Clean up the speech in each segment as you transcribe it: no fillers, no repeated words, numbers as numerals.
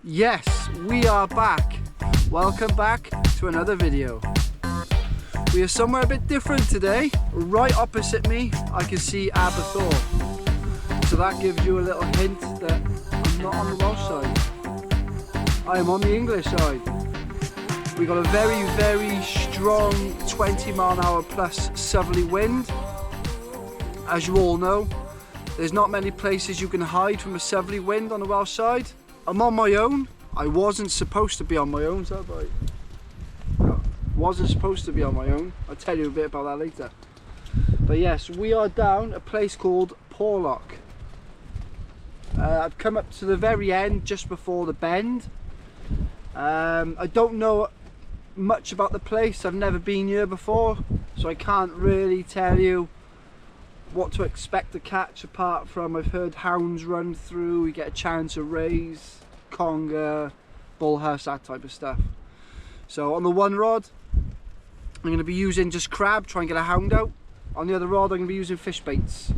Yes, we are back. Welcome back to another video. We are somewhere a bit different today. Right opposite me, I can see Aberthor. So that gives you a little hint that I'm not on the Welsh side. I am on the English side. We got a very, very strong 20-mile-an-hour plus southerly wind. As you all know, there's not many places you can hide from a southerly wind on the Welsh side. I'm on my own. I wasn't supposed to be on my own, so I wasn't supposed to be on my own. I'll tell you a bit about that later. But yes, we are down a place called Porlock. I've come up to the very end, just before the bend. I don't know much about the place. I've never been here before, so I can't really tell you what to expect to catch, apart from I've heard hounds run through, you get a chance of rays, conger, bullhuss, that type of stuff. So on the one rod, I'm going to be using just crab, try and get a hound out. On the other rod, I'm going to be using fish baits.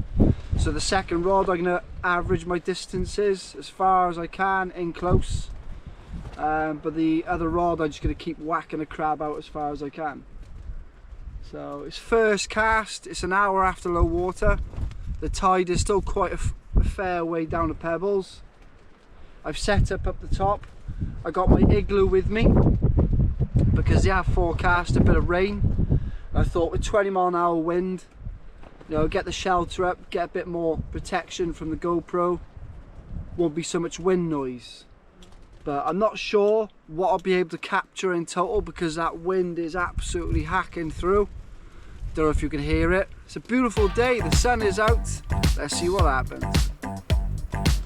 So the second rod, I'm going to average my distances as far as I can, in close. But the other rod, I'm just going to keep whacking a crab out as far as I can. So it's first cast, it's an hour after low water. The tide is still quite a fair way down the pebbles. I've set up the top. I got my igloo with me because they have forecast a bit of rain. I thought with 20-mile-an-hour wind, you know, get the shelter up, get a bit more protection from the GoPro. Won't be so much wind noise. But I'm not sure what I'll be able to capture in total because that wind is absolutely hacking through. Don't know if you can hear it. It's a beautiful day, the sun is out. Let's see what happens.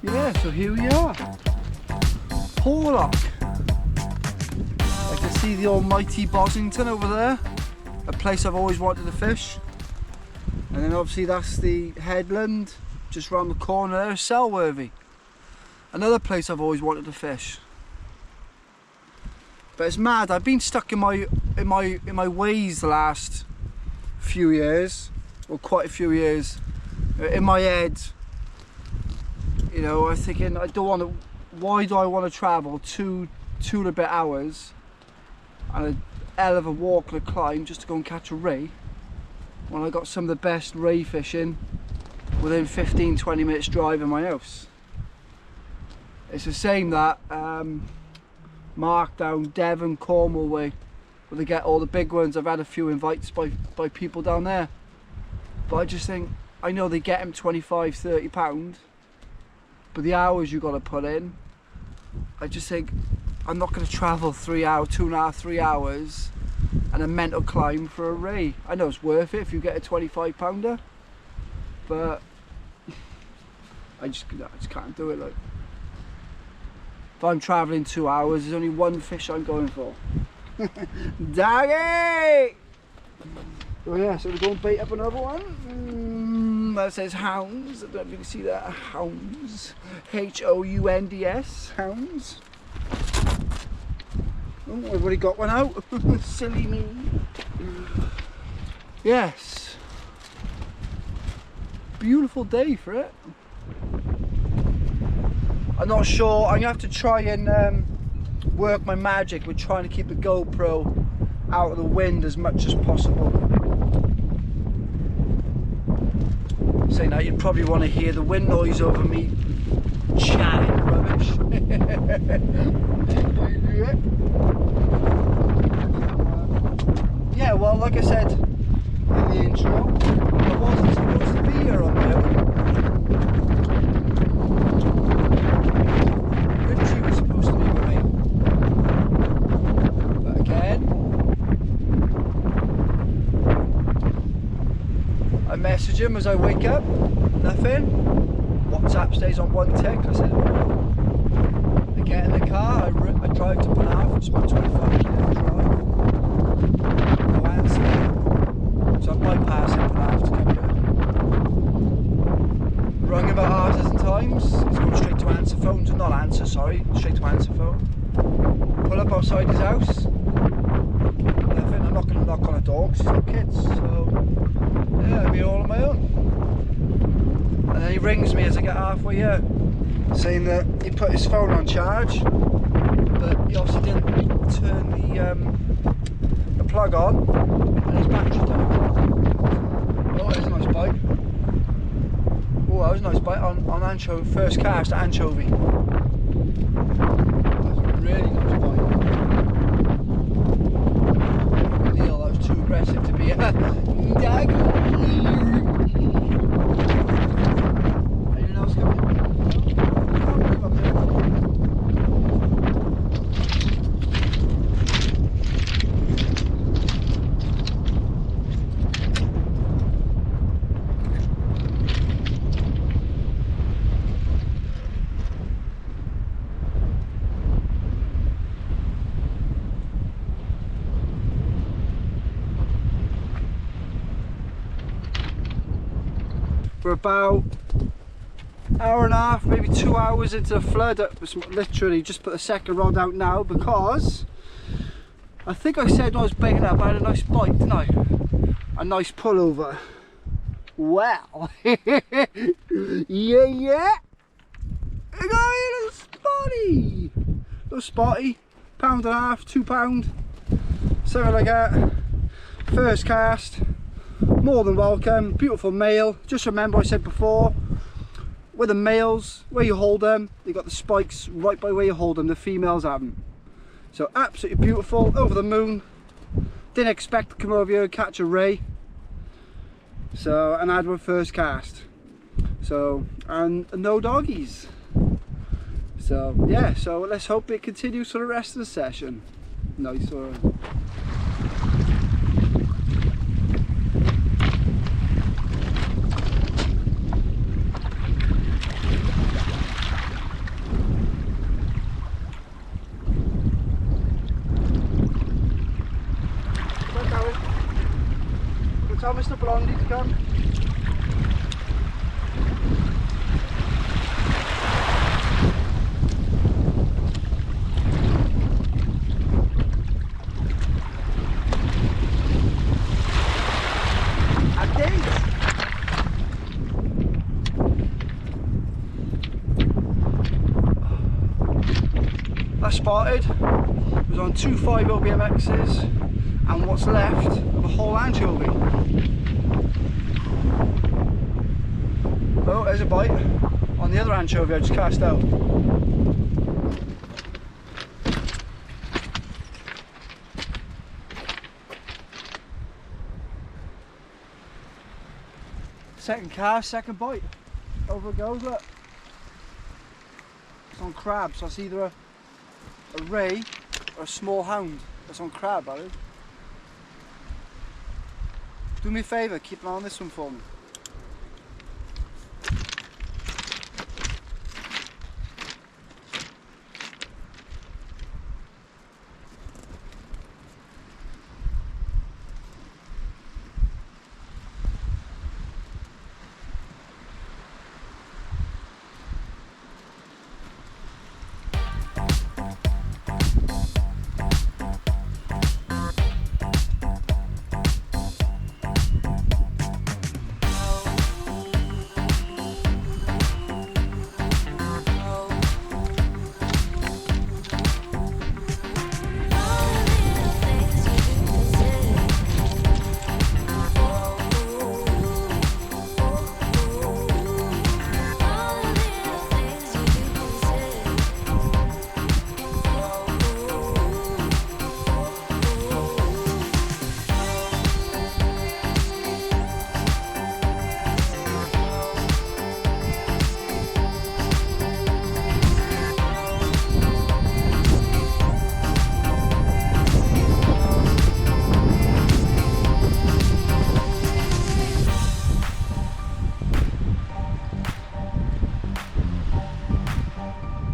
Yeah, so here we are. Porlock. I can see the almighty Bosington over there. A place I've always wanted to fish. And then obviously that's the headland just round the corner there, Selworthy. Another place I've always wanted to fish. But it's mad, I've been stuck in my ways the last few years, or quite a few years. In my head, you know, I'm thinking, why do I want to travel two and a bit hours and a hell of a walk and a climb just to go and catch a ray when I got some of the best ray fishing within 15-20 minutes drive in my house. It's the same that Mark down Devon, Cornwall way, where they get all the big ones. I've had a few invites by people down there, but I just think, I know they get them 25-30 pound, but the hours you got to put in, I just think I'm not going to travel 3 hours, 2.5, 3 hours and a mental climb for a ray. I know it's worth it if you get a 25 pounder, but I just can't do it. Like, if I'm travelling 2 hours, there's only one fish I'm going for. Doggy! Oh yeah, so we're going to bait up another one. That says hounds. I don't know if you can see that. Hounds. H-O-U-N-D-S. Hounds. Oh, I've already got one out. Silly me. Yes. Beautiful day for it. I'm not sure, I'm going to have to try and work my magic with trying to keep the GoPro out of the wind as much as possible. Saying that, you'd probably want to hear the wind noise over me chatting rubbish. Yeah, well, like I said in the intro, I wasn't supposed to be here on my own. I message him as I wake up, nothing. WhatsApp stays on one tick. I said, I get in the car, I drive to Porlock, it's about 25-minute drive. No answer. So I'm bypassing Porlock to come here. Rung him about half a dozen times, he's going straight to answer phone, not answer, sorry, straight to answer phone. Pull up outside his house, nothing. I'm not going to knock on a door because he's got kids, so yeah, I'll be all on my own. And then he rings me as I get halfway here, saying that he put his phone on charge but he obviously didn't turn the plug on, and his battery's died. Oh, there's a nice bite. Oh, that was a nice bite on anchovy, first cast anchovy. That's a really nice bite. Neil, that was too aggressive to be a dag. Anything else coming? No? Can't believe I'm there. We're about hour and a half, maybe 2 hours into the flood. I literally just put the second rod out now because I think I said when I was baiting up I had a nice bite, didn't I? A nice pullover. Well, yeah. I got a little spotty. Little spotty, £1.5, £2, something like that. First cast. More than welcome, beautiful male. Just remember I said before, with the males, where you hold them, they got the spikes right by where you hold them, the females haven't. So absolutely beautiful, over the moon. Didn't expect to come over here and catch a ray. So, and I had my first cast. So, and no doggies. So yeah, so let's hope it continues for the rest of the session. Nice one. Tell Mr. Blondie to come. A date. I spotted. It was on 2.5 BMXs. And what's left of a whole anchovy. Oh, there's a bite on the other anchovy I just cast out. Second cast, second bite. Over it goes, look. It's on crab, so it's either a ray or a small hound. That's on crab, I think. Do me a favour, keep an eye on this one for me.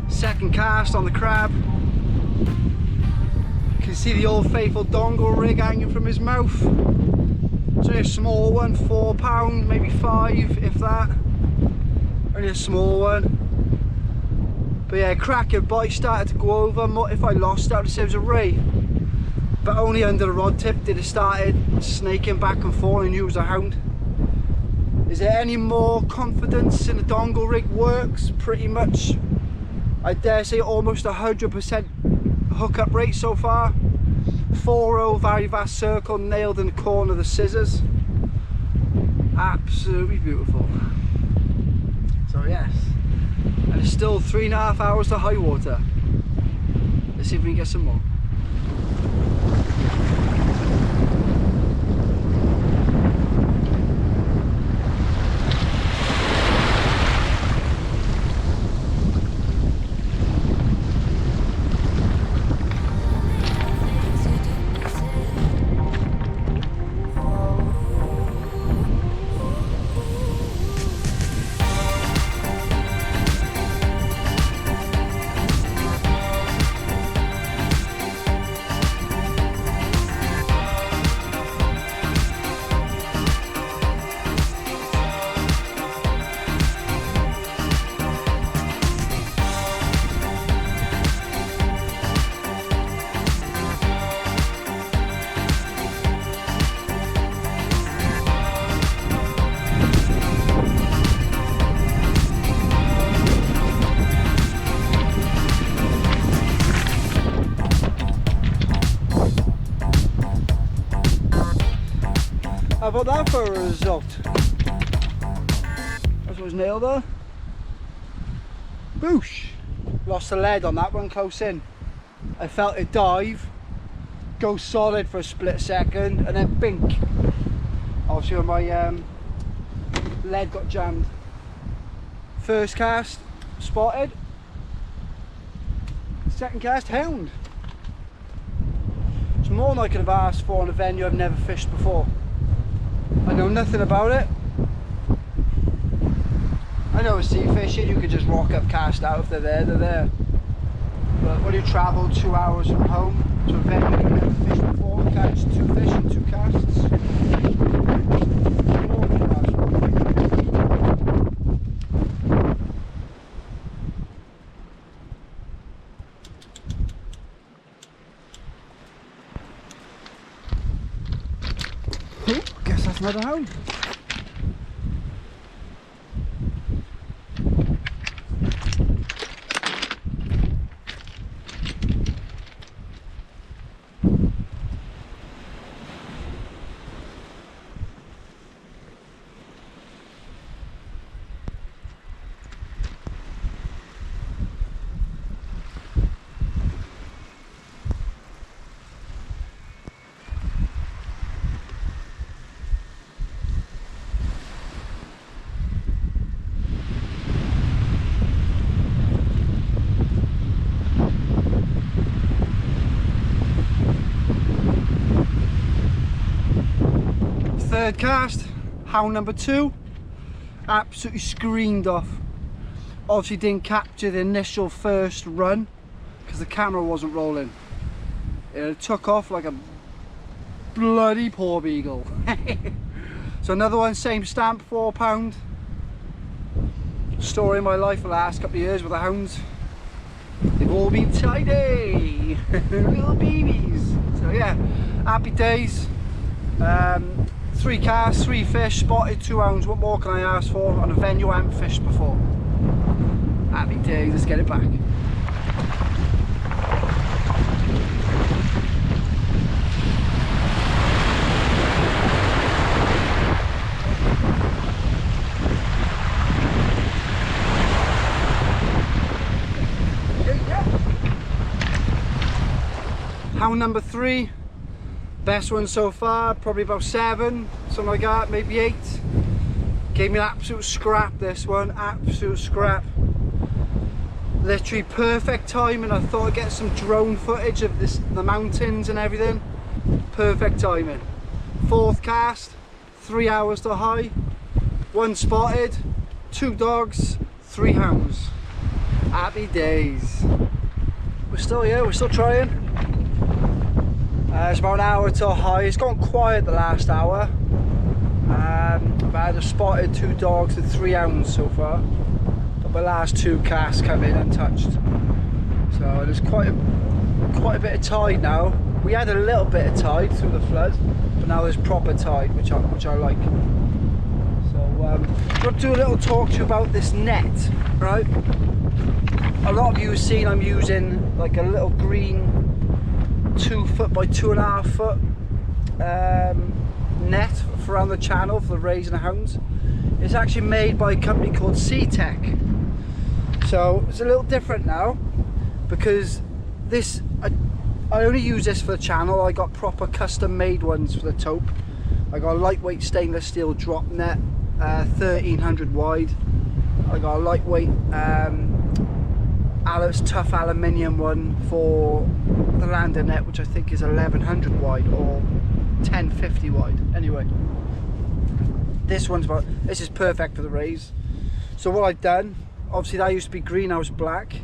Second cast on the crab. You can see the old faithful dongle rig hanging from his mouth. It's only a small one, £4, maybe 5 if that. Only a small one. But yeah, cracking bite, started to go over. If I lost out, it was a ray. But only under the rod tip did it started snaking back and forth. I knew it was a hound. Is there any more confidence in the dongle rig? Works pretty much, I dare say, almost 100% hookup rate so far. 4-row, very vast circle, nailed in the corner of the scissors. Absolutely beautiful. So yes, and it's still 3.5 hours to high water. Let's see if we can get some more. How about that for a result? That was nailed there. Boosh! Lost the lead on that one close in. I felt it dive, go solid for a split second, and then bink. Obviously when my lead got jammed. First cast, spotted. Second cast, hound. It's more than I could have asked for in a venue I've never fished before. I know nothing about it. I know with sea fishing you can just rock up, cast out. If they're there, they're there. But when you travel 2 hours from home to a venue you've never fished before, catch 2 fish in 2 casts. More than enough. Guess that's another hound. Third cast, hound number 2, absolutely screamed off. Obviously didn't capture the initial first run because the camera wasn't rolling. It took off like a bloody poor beagle. So another one, same stamp, £4. Story of my life for the last couple of years with the hounds. They've all been tidy, little babies. So yeah, happy days. 3 casts, 3 fish, spotted 2 hounds. What more can I ask for on a venue I haven't fished before? Happy days, let's get it back. Hound number 3. Best one so far, probably about 7, something like that, maybe 8. Gave me an absolute scrap, this one, absolute scrap. Literally perfect timing. I thought I'd get some drone footage of the mountains and everything. Perfect timing. 4th cast, 3 hours to high, 1 spotted, 2 dogs, 3 hounds. Happy days. We're still here, we're still trying. It's about an hour till high. It's gone quiet the last hour. I've either spotted 2 dogs and 3 hounds so far, but my last 2 casts come in untouched. So there's quite a bit of tide now. We had a little bit of tide through the flood, but now there's proper tide, which I like. So I'm going to do a little talk to you about this net, right? a lot of you have seen I'm using like a little green 2 foot by 2.5 foot net for around the channel for the rays and the hounds. It's actually made by a company called Tech. So it's a little different now because this I only use this for the channel. I got proper custom made ones for the taupe. I got a lightweight stainless steel drop net, 1300 wide. I got a lightweight tough aluminium one for the lander net, which I think is 1100 wide or 1050 wide. Anyway, this is perfect for the rays. So what I've done, obviously that used to be green, now it's black.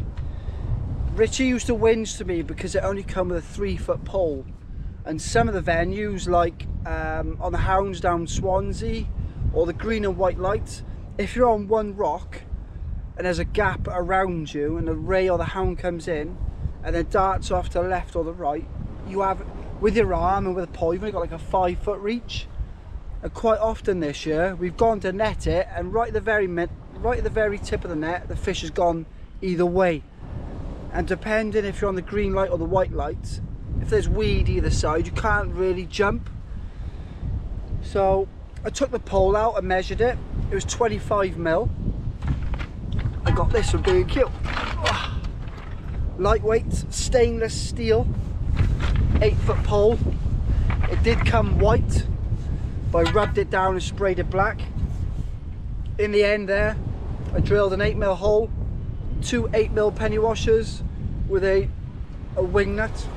Richie used to whinge to me because it only come with a 3 foot pole, and some of the venues like on the hounds down Swansea or the green and white lights, if you're on one rock and there's a gap around you and the ray or the hound comes in and then darts off to the left or the right, you have, with your arm and with a pole, you've only got like a 5 foot reach. And quite often this year we've gone to net it, and right at the very tip of the net the fish has gone either way, and depending if you're on the green light or the white light, if there's weed either side, you can't really jump. So I took the pole out and measured it. It was 25 mil. I got this from B&Q. Lightweight stainless steel 8 foot pole. It did come white, but I rubbed it down and sprayed it black. In the end there, I drilled an 8 mil hole, 2 8 mil penny washers with a wing nut.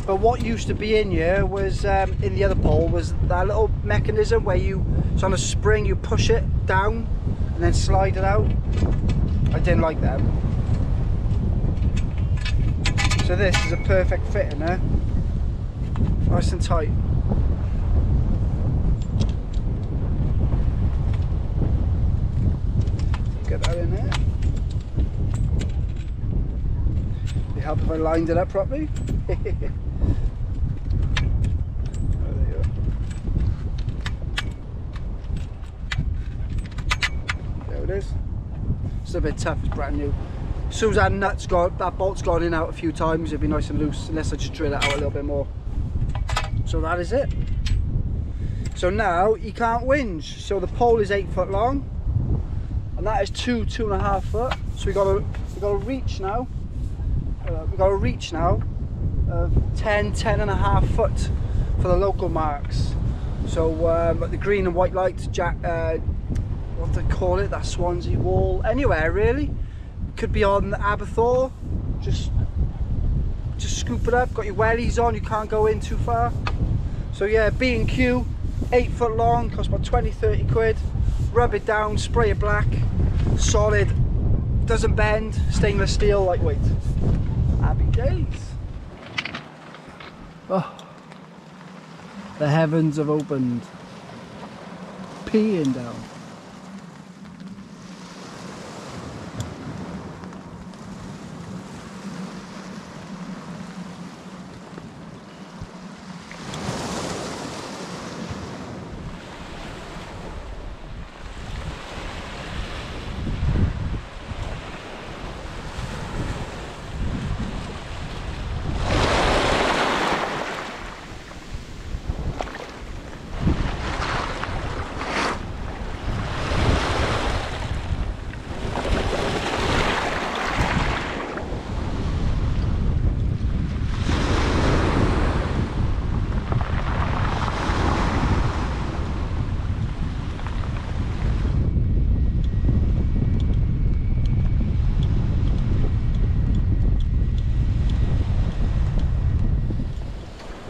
But what used to be in here was, in the other pole, was that little mechanism where it's on a spring, you push it down and then slide it out. I didn't like that. So this is a perfect fit in there. Nice and tight. Get that in there. It'd help if I lined it up properly. It is. It's a bit tough, it's brand new. As soon as that bolt's gone in and out a few times, it'll be nice and loose, unless I just drill it out a little bit more. So that is it. So now he can't whinge. So the pole is 8 foot long, and that is 2.5 foot. So we got a reach now. We've got a reach now of 10.5 foot for the local marks. So the green and white lights, what do they call it, that Swansea wall, anywhere really. Could be on the Aberthor, just scoop it up, got your wellies on, you can't go in too far. So yeah, B&Q, 8 foot long, costs about 20-30 quid. Rub it down, spray it black, solid, doesn't bend, stainless steel, lightweight. Happy days. Oh, the heavens have opened. Peeing down.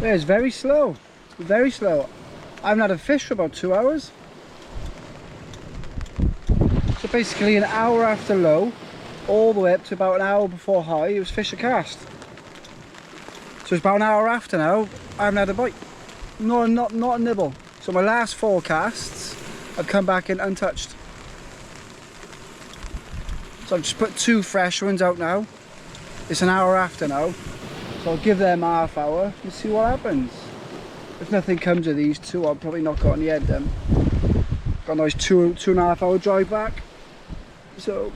Yeah, it's very slow, very slow. I haven't had a fish for about 2 hours. So basically an hour after low, all the way up to about an hour before high, it was fish a cast. So it's about an hour after now, I haven't had a bite. Not a nibble. So my last 4 casts, I've come back in untouched. So I've just put 2 fresh ones out now. It's an hour after now. So I'll give them half hour and see what happens. If nothing comes of these 2, I'll probably knock it on the head then. Got a nice 2.5 hour drive back. So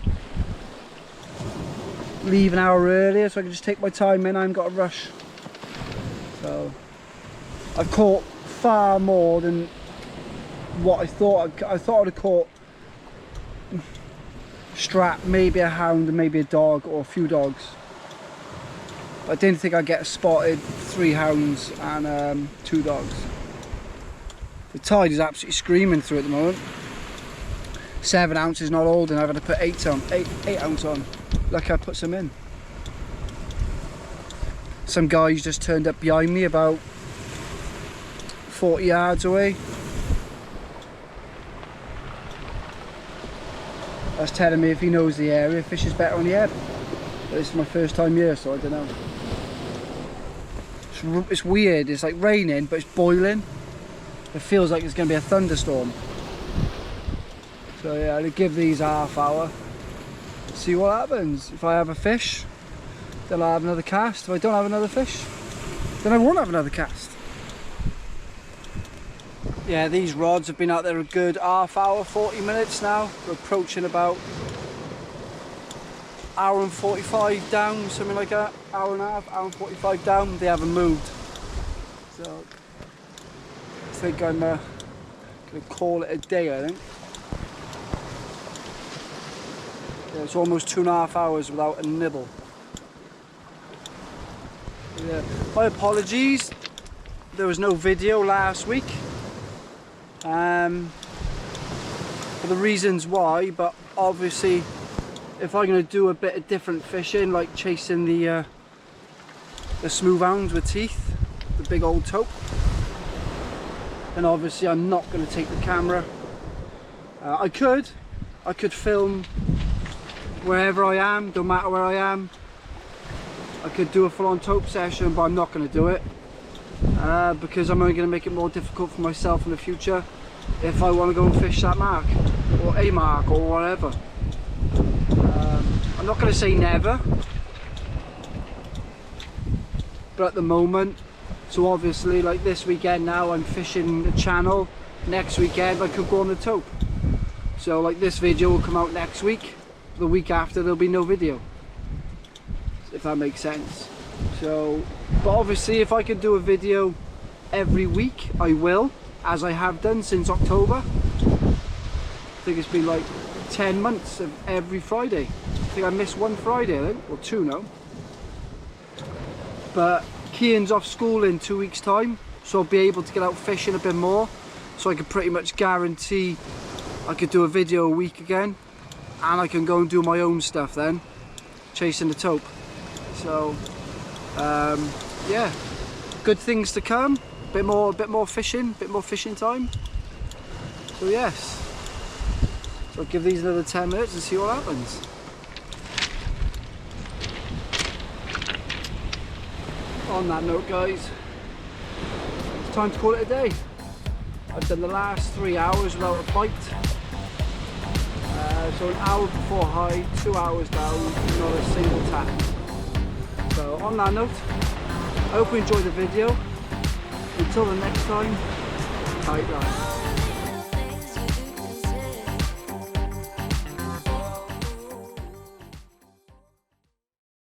leave an hour earlier so I can just take my time in. I haven't got a rush. So I've caught far more than what I thought. I thought I'd have caught strap, maybe a hound and maybe a dog or a few dogs. But I didn't think I'd get spotted 3 hounds and 2 dogs. The tide is absolutely screaming through at the moment. 7 ounces not old, and I've had to put 8 ounce on. Lucky I put some in. Some guys just turned up behind me about 40 yards away. That's telling me if he knows the area, fish is better on the ebb. But this is my first time here, so I don't know. It's weird, it's like raining, but it's boiling. It feels like it's going to be a thunderstorm. So yeah, I'll give these half hour, see what happens. If I have a fish, then I'll have another cast. If I don't have another fish, then I won't have another cast. Yeah, these rods have been out there a good half hour, 40 minutes now. We're approaching about hour and 45 down, something like that. Hour and a half, hour and 45 down. They haven't moved. So I think I'm going to call it a day, I think. Yeah, it's almost 2.5 hours without a nibble. Yeah. My apologies, there was no video last week. For the reasons why, but obviously if I'm going to do a bit of different fishing, like chasing the smooth hounds with teeth, the big old tope, then obviously I'm not going to take the camera. I could film wherever I am, don't matter where I am. I could do a full-on tope session, but I'm not going to do it because I'm only going to make it more difficult for myself in the future if I want to go and fish that mark or a mark or whatever. I'm not going to say never, but at the moment, so obviously like this weekend now I'm fishing the channel, next weekend I could go on the tope. So like this video will come out next week, the week after there'll be no video, if that makes sense. So, but obviously if I can do a video every week, I will, as I have done since October. I think it's been like 10 months of every Friday. I think I missed one Friday, I think, or 2 now. But Kian's off school in 2 weeks' time, so I'll be able to get out fishing a bit more. So I can pretty much guarantee I could do a video a week again, and I can go and do my own stuff then, chasing the tope. So yeah, good things to come. Bit more fishing, bit more fishing time. So yes, so I'll give these another 10 minutes and see what happens. On that note, guys, it's time to call it a day. I've done the last 3 hours without a bite. So an hour before high, 2 hours down, not a single tap. So on that note, I hope you enjoyed the video. Until the next time, tight line.